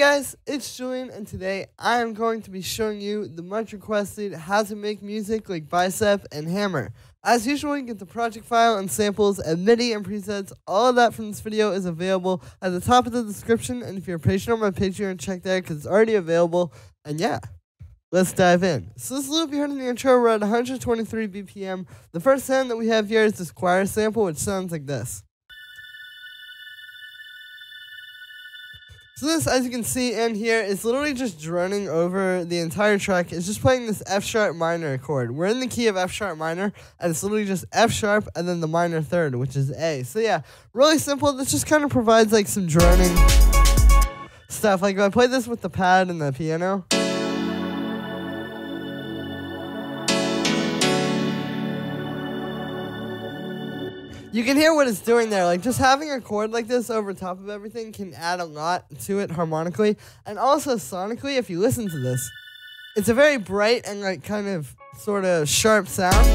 guys, it's Julian, and today I am going to be showing you the much requested how to make music like Bicep and Hammer. As usual, you get the project file and samples and MIDI and presets. All of that from this video is available at the top of the description, and if you're a patron on my Patreon, check there because it's already available. And yeah, let's dive in. So this loop you heard in the intro, we're at 123 BPM. The first sound that we have here is this choir sample, which sounds like this. So this, as you can see in here, is literally just droning over the entire track. It's just playing this F sharp minor chord. We're in the key of F sharp minor, and it's literally just F sharp and then the minor third, which is A. So yeah, really simple. This just kind of provides like some droning stuff. Like if I play this with the pad and the piano. You can hear what it's doing there. Like just having a chord like this over top of everything can add a lot to it harmonically. And also sonically, if you listen to this, it's a very bright and like kind of sort of sharp sound.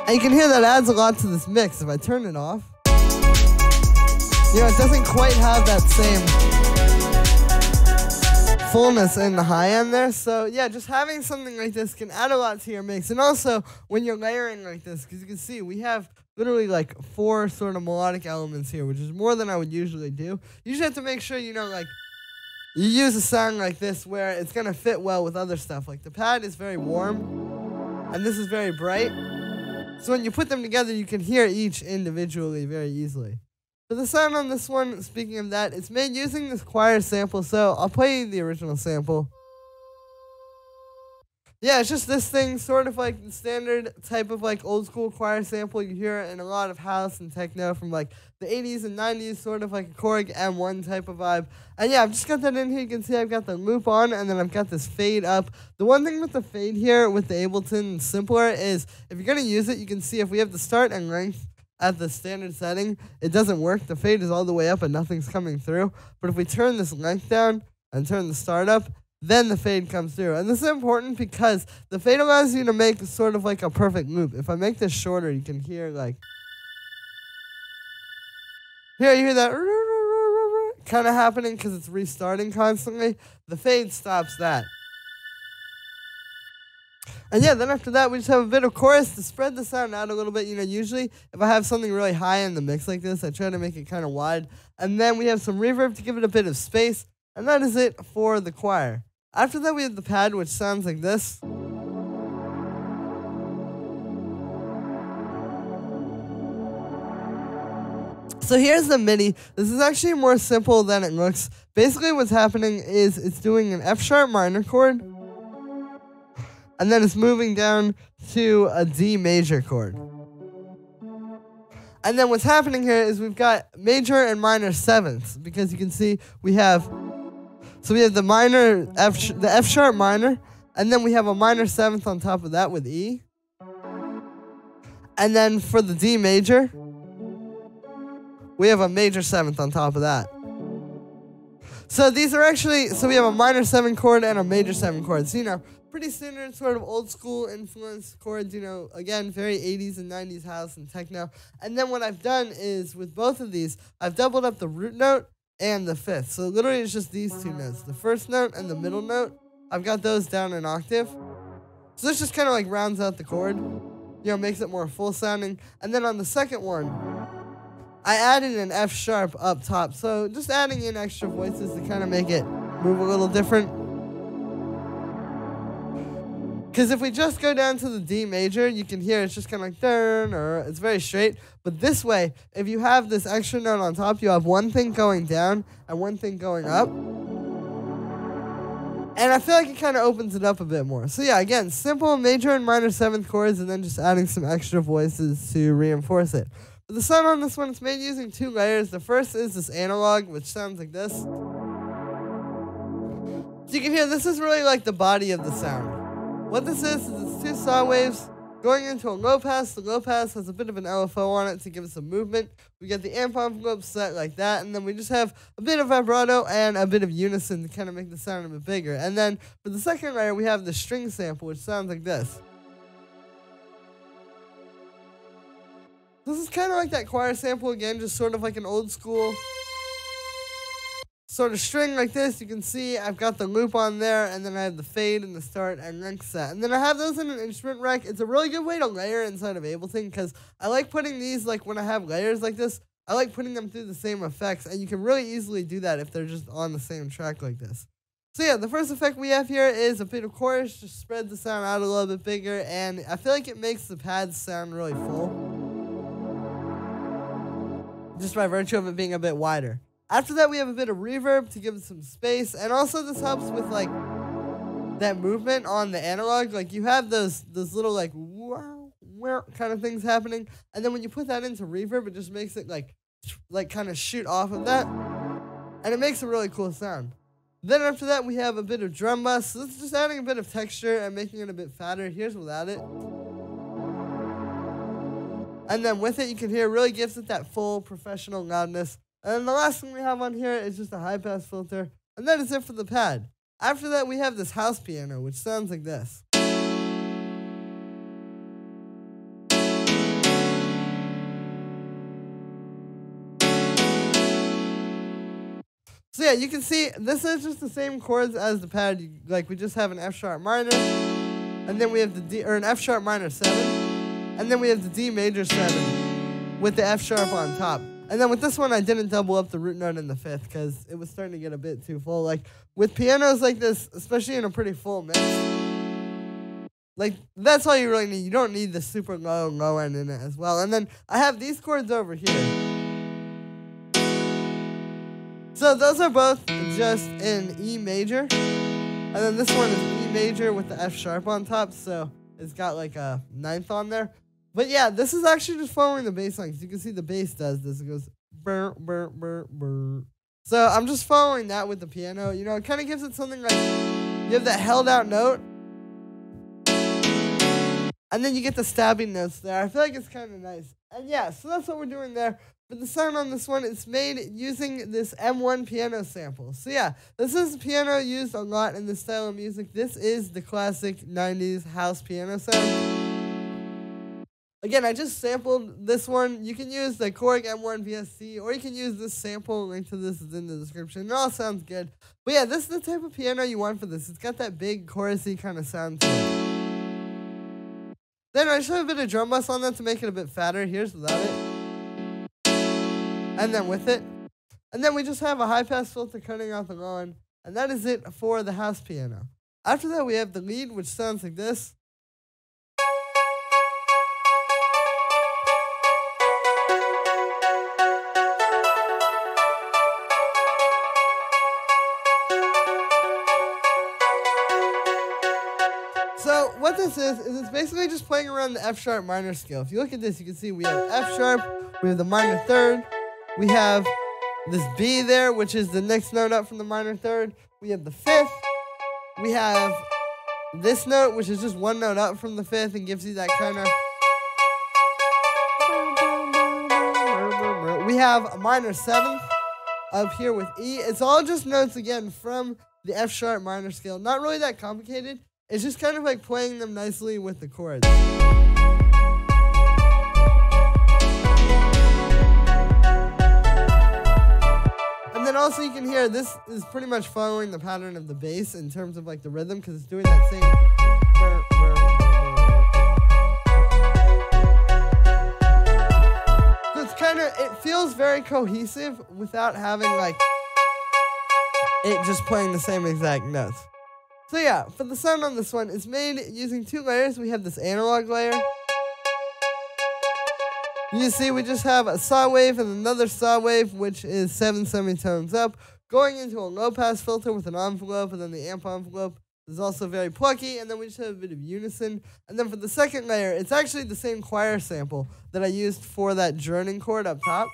And you can hear that adds a lot to this mix. If I turn it off, you know, it doesn't quite have that same fullness in the high end there. So yeah, just having something like this can add a lot to your mix. And also when you're layering like this, because you can see we have literally like 4 sort of melodic elements here, which is more than I would usually do. You just have to make sure, you know, like you use a sound like this where it's going to fit well with other stuff. Like the pad is very warm and this is very bright. So when you put them together, you can hear each individually very easily. For the sound on this one, speaking of that, it's made using this choir sample, so I'll play the original sample. Yeah, it's just this thing, sort of like the standard type of like old school choir sample you hear in a lot of house and techno from like the 80s and 90s, sort of like a Korg M1 type of vibe. And yeah, I've just got that in here. You can see I've got the loop on, and then I've got this fade up. The one thing with the fade here with the Ableton Simpler is if you're going to use it, you can see if we have the start and length at the standard setting, it doesn't work. The fade is all the way up and nothing's coming through. But if we turn this length down and turn the start up, then the fade comes through. And this is important because the fade allows you to make sort of like a perfect loop. If I make this shorter, you can hear like, here you hear that kind of happening because it's restarting constantly. The fade stops that. And yeah, then after that, we just have a bit of chorus to spread the sound out a little bit. You know, usually if I have something really high in the mix like this, I try to make it kind of wide. And then we have some reverb to give it a bit of space. And that is it for the choir. After that, we have the pad, which sounds like this. So here's the MIDI. This is actually more simple than it looks. Basically what's happening is it's doing an F sharp minor chord. And then it's moving down to a D major chord. And then what's happening here is we've got major and minor sevenths, because you can see we have, so we have the minor, the F sharp minor, and then we have a minor seventh on top of that with E. And then for the D major, we have a major seventh on top of that. So these are actually, so we have a minor 7 chord and a major 7 chord. So, you know, pretty standard sort of old school influence chords, you know, again, very 80s and 90s house and techno. And then what I've done is with both of these, I've doubled up the root note and the fifth. So literally it's just these 2 notes, the first note and the middle note. I've got those down an octave. So this just kind of like rounds out the chord, you know, makes it more full sounding. And then on the second one, I added an F sharp up top. So just adding in extra voices to kind of make it move a little different. Because if we just go down to the D major, you can hear it's just kind of like, or it's very straight. But this way, if you have this extra note on top, you have one thing going down and one thing going up. And I feel like it kind of opens it up a bit more. So yeah, again, simple major and minor 7th chords, and then just adding some extra voices to reinforce it. But the sound on this one is made using 2 layers. The first is this analog, which sounds like this. So you can hear this is really like the body of the sound. What this is it's 2 saw waves going into a low pass. The low pass has a bit of an LFO on it to give it some movement. We get the amp envelope set like that, and then we just have a bit of vibrato and a bit of unison to kind of make the sound a bit bigger. And then for the second layer, we have the string sample, which sounds like this. This is kind of like that choir sample again, just sort of like an old school sort of string like this. You can see I've got the loop on there, and then I have the fade and the start and length set. And then I have those in an instrument rack. It's a really good way to layer inside of Ableton because I like putting these, like when I have layers like this, I like putting them through the same effects, and you can really easily do that if they're just on the same track like this. So yeah, the first effect we have here is a bit of chorus, just spread the sound out a little bit bigger, and I feel like it makes the pads sound really full, just by virtue of it being a bit wider. After that, we have a bit of reverb to give it some space, and also this helps with like that movement on the analog. Like you have those little like wow kind of things happening, and then when you put that into reverb, it just makes it like kind of shoot off of that, and it makes a really cool sound. Then after that, we have a bit of drum bus. So this is just adding a bit of texture and making it a bit fatter. Here's without it. And then with it, you can hear it really gives it that full professional loudness. And then the last thing we have on here is just a high pass filter. And that is it for the pad. After that, we have this house piano, which sounds like this. So yeah, you can see this is just the same chords as the pad. Like we just have an F sharp minor, and then we have the D, or an F sharp minor 7, and then we have the D major 7 with the F sharp on top. And then with this one, I didn't double up the root note in the 5th because it was starting to get a bit too full. Like with pianos like this, especially in a pretty full mix, like that's all you really need. You don't need the super low end in it as well. And then I have these chords over here. So those are both just in E major, and then this one is E major with the F sharp on top, so it's got like a 9th on there. But yeah, this is actually just following the bass line, because you can see the bass does this. It goes burr, burr, burr, burr. So I'm just following that with the piano. You know, it kind of gives it something like, you have that held out note, and then you get the stabbing notes there. I feel like it's kind of nice. And yeah, so that's what we're doing there. But the sound on this one, it's made using this M1 piano sample. So yeah, this is a piano used a lot in this style of music. This is the classic 90s house piano sound. Again, I just sampled this one. You can use the Korg M1 VST, or you can use this sample. Link to this is in the description. It all sounds good. But yeah, this is the type of piano you want for this. It's got that big chorusy kind of sound to it. Then I just have a bit of drum bus on that to make it a bit fatter. Here's without it. And then with it. And then we just have a high pass filter cutting out the low end. And that is it for the house piano. After that, we have the lead, which sounds like this. So what this is it's basically just playing around the F sharp minor scale. If you look at this, you can see we have F sharp, we have the minor 3rd, we have this B there, which is the next note up from the minor 3rd, we have the 5th, we have this note, which is just one note up from the 5th and gives you that kind of. We have a minor 7th up here with E. It's all just notes again from the F sharp minor scale. Not really that complicated. It's just kind of like playing them nicely with the chords. And then also you can hear this is pretty much following the pattern of the bass in terms of like the rhythm, because it's doing that same. So it's kind of, it feels very cohesive without having like it just playing the same exact notes. So yeah, for the sound on this one, it's made using 2 layers. We have this analog layer. You see we just have a saw wave and another saw wave, which is 7 semitones up, going into a low pass filter with an envelope, and then the amp envelope is also very plucky, and then we just have a bit of unison. And then for the second layer, it's actually the same choir sample that I used for that droning chord up top.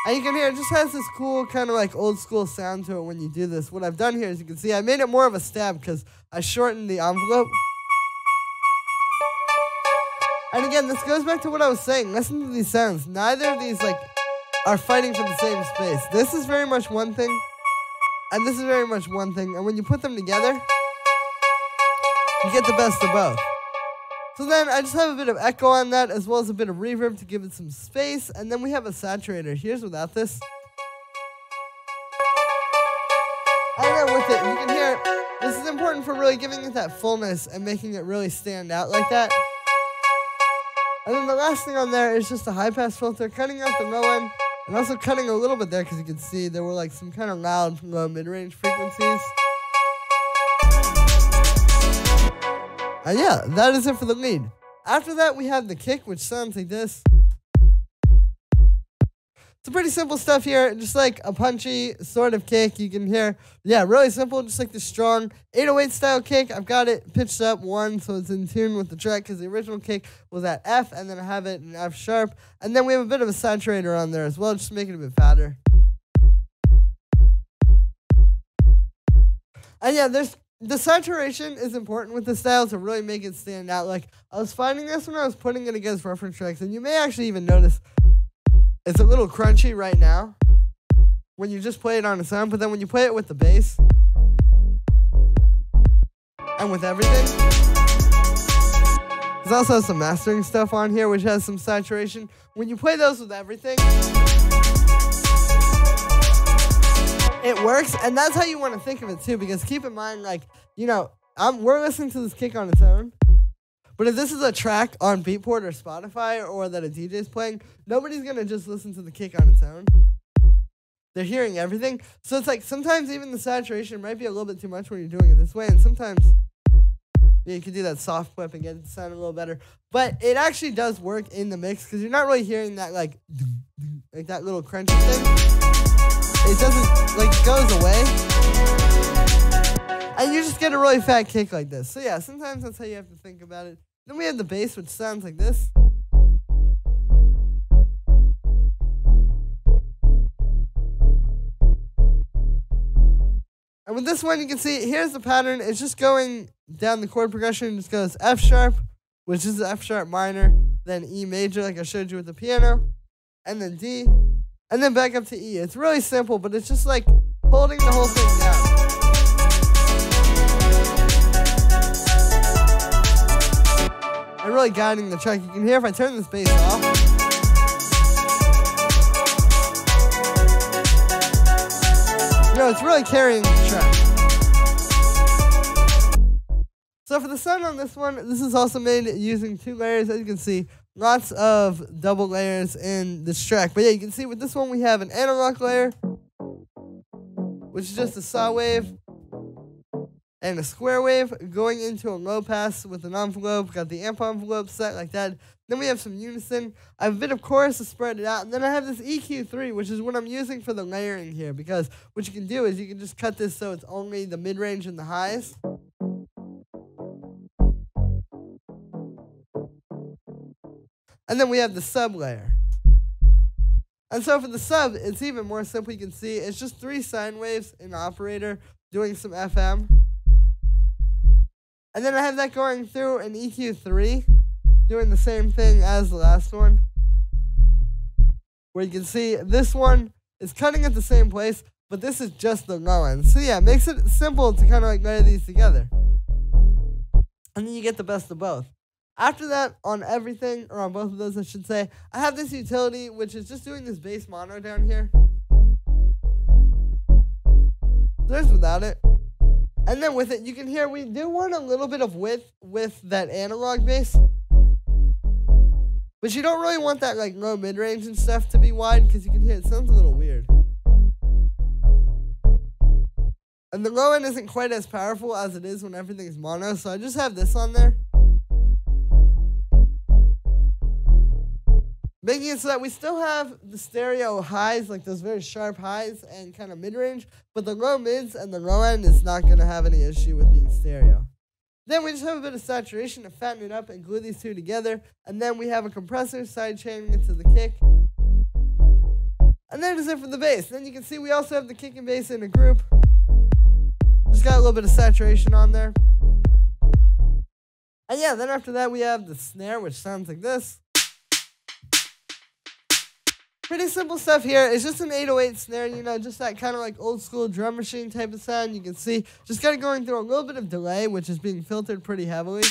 And you can hear it just has this cool kind of like old school sound to it when you do this. What I've done here is you can see I made it more of a stab because I shortened the envelope. And again, this goes back to what I was saying. Listen to these sounds. Neither of these like are fighting for the same space. This is very much one thing, and this is very much one thing. And when you put them together, you get the best of both. So then I just have a bit of echo on that as well as a bit of reverb to give it some space. And then we have a saturator. Here's without this. And then with it, you can hear this is important for really giving it that fullness and making it really stand out like that. And then the last thing on there is just a high pass filter, cutting out the low end and also cutting a little bit there because you can see there were like some kind of loud low mid-range frequencies. And yeah, that is it for the lead. After that, we have the kick, which sounds like this. Some pretty simple stuff here, just like a punchy sort of kick. You can hear, yeah, really simple, just like the strong 808 style kick. I've got it pitched up 1, so it's in tune with the track, because the original kick was at F, and then I have it in F sharp. And then we have a bit of a saturator on there as well, just to make it a bit fatter. And yeah, the saturation is important with the style to really make it stand out. Like, I was finding this when I was putting it against reference tracks, and you may actually even notice it's a little crunchy right now when you just play it on its own, but then when you play it with the bass and with everything, there's also some mastering stuff on here which has some saturation. When you play those with everything, it works, and that's how you want to think of it too, because keep in mind, like, you know, we're listening to this kick on its own. But if this is a track on Beatport or Spotify or that a DJ is playing, nobody's going to just listen to the kick on its own. They're hearing everything. So it's like sometimes even the saturation might be a little bit too much when you're doing it this way. And sometimes you can do that soft clip and get it to sound a little better. But it actually does work in the mix because you're not really hearing that like that little crunchy thing. It doesn't, like, it goes away. And you just get a really fat kick like this. So yeah, sometimes that's how you have to think about it. Then we have the bass, which sounds like this. And with this one, you can see, here's the pattern. It's just going down the chord progression. It just goes F sharp, which is the F sharp minor, then E major, like I showed you with the piano, and then D, and then back up to E. It's really simple, but it's just like holding the whole thing down. And really guiding the track. You can hear if I turn this bass off. No, it's really carrying the track. So for the sound on this one, this is also made using 2 layers. As you can see, lots of double layers in this track. But yeah, you can see with this one we have an analog layer, which is just a saw wave and a square wave going into a low pass with an envelope. Got the amp envelope set like that. Then we have some unison. I have a bit of chorus to spread it out. And then I have this EQ3, which is what I'm using for the layering here. Because what you can do is you can just cut this so it's only the mid-range and the highs. And then we have the sub layer. And so for the sub, it's even more simple. You can see it's just 3 sine waves in the operator doing some FM. And then I have that going through an EQ3, doing the same thing as the last one. Where you can see this one is cutting at the same place, but this is just the low end. So yeah, it makes it simple to kind of like layer these together. And then you get the best of both. After that, on everything, or on both of those I should say, I have this utility, which is just doing this bass mono down here. There's without it. And then with it, you can hear we do want a little bit of width with that analog bass. But you don't really want that like low mid-range and stuff to be wide because you can hear it sounds a little weird. And the low end isn't quite as powerful as it is when everything's mono, so I just have this on there. Making it so that we still have the stereo highs, like those very sharp highs and kind of mid-range, but the low mids and the low end is not going to have any issue with being stereo. Then we just have a bit of saturation to fatten it up and glue these two together, and then we have a compressor side chaining it to the kick. And that is it for the bass. Then you can see we also have the kick and bass in a group. Just got a little bit of saturation on there. And yeah, then after that we have the snare, which sounds like this. Pretty simple stuff here. It's just an 808 snare, you know, just that kind of like old school drum machine type of sound. You can see just kind of going through a little bit of delay, which is being filtered pretty heavily.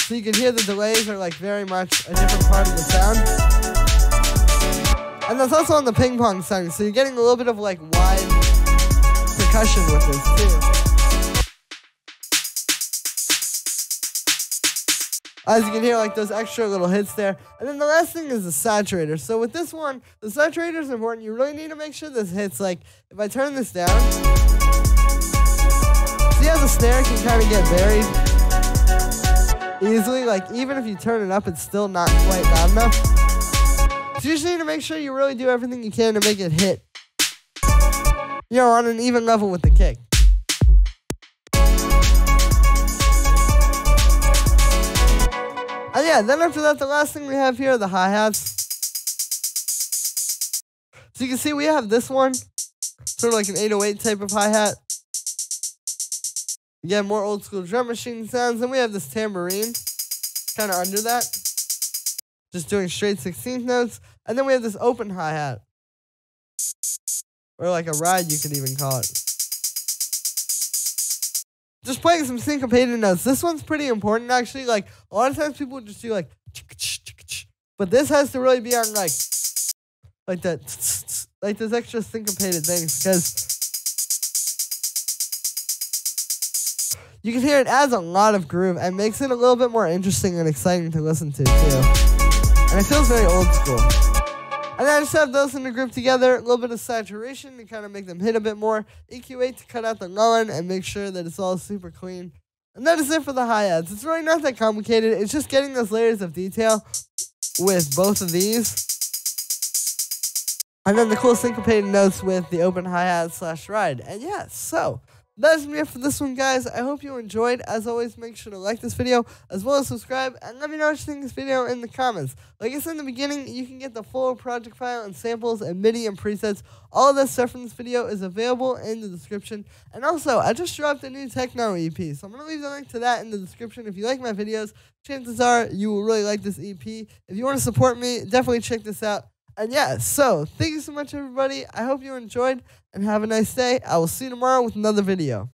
So you can hear the delays are like very much a different part of the sound. And that's also on the ping pong sound, so you're getting a little bit of like wide percussion with this too. As you can hear, like those extra little hits there. And then the last thing is the saturator. So with this one, the saturator is important. You really need to make sure this hits. Like if I turn this down, see how the snare can kind of get buried easily? Like even if you turn it up, it's still not quite loud enough. So you just need to make sure you really do everything you can to make it hit, you know, on an even level with the kick. And yeah, then after that, the last thing we have here are the hi-hats. So you can see we have this one, sort of like an 808 type of hi-hat. Again, more old school drum machine sounds. Then we have this tambourine, kind of under that, just doing straight 16th notes. And then we have this open hi-hat, or like a ride, you could even call it. Just playing some syncopated notes. This one's pretty important, actually. Like, a lot of times people just do, like, but this has to really be on, like that, like those extra syncopated things, because you can hear it adds a lot of groove and makes it a little bit more interesting and exciting to listen to, too. And it feels very old school. And then I just have those in the group together, a little bit of saturation to kind of make them hit a bit more, EQ8 to cut out the low end and make sure that it's all super clean. And that is it for the hi-hats. It's really not that complicated. It's just getting those layers of detail with both of these. And then the cool syncopated notes with the open hi-hat / ride. And yeah, so that's me for this one, guys. I hope you enjoyed. As always, make sure to like this video as well as subscribe, and let me know what you think of this video in the comments. Like I said in the beginning, you can get the full project file and samples and MIDI and presets. All of this stuff from this video is available in the description. And also, I just dropped a new techno EP, so I'm going to leave the link to that in the description. If you like my videos, chances are you will really like this EP. If you want to support me, definitely check this out. And yeah, so thank you so much, everybody. I hope you enjoyed and have a nice day. I will see you tomorrow with another video.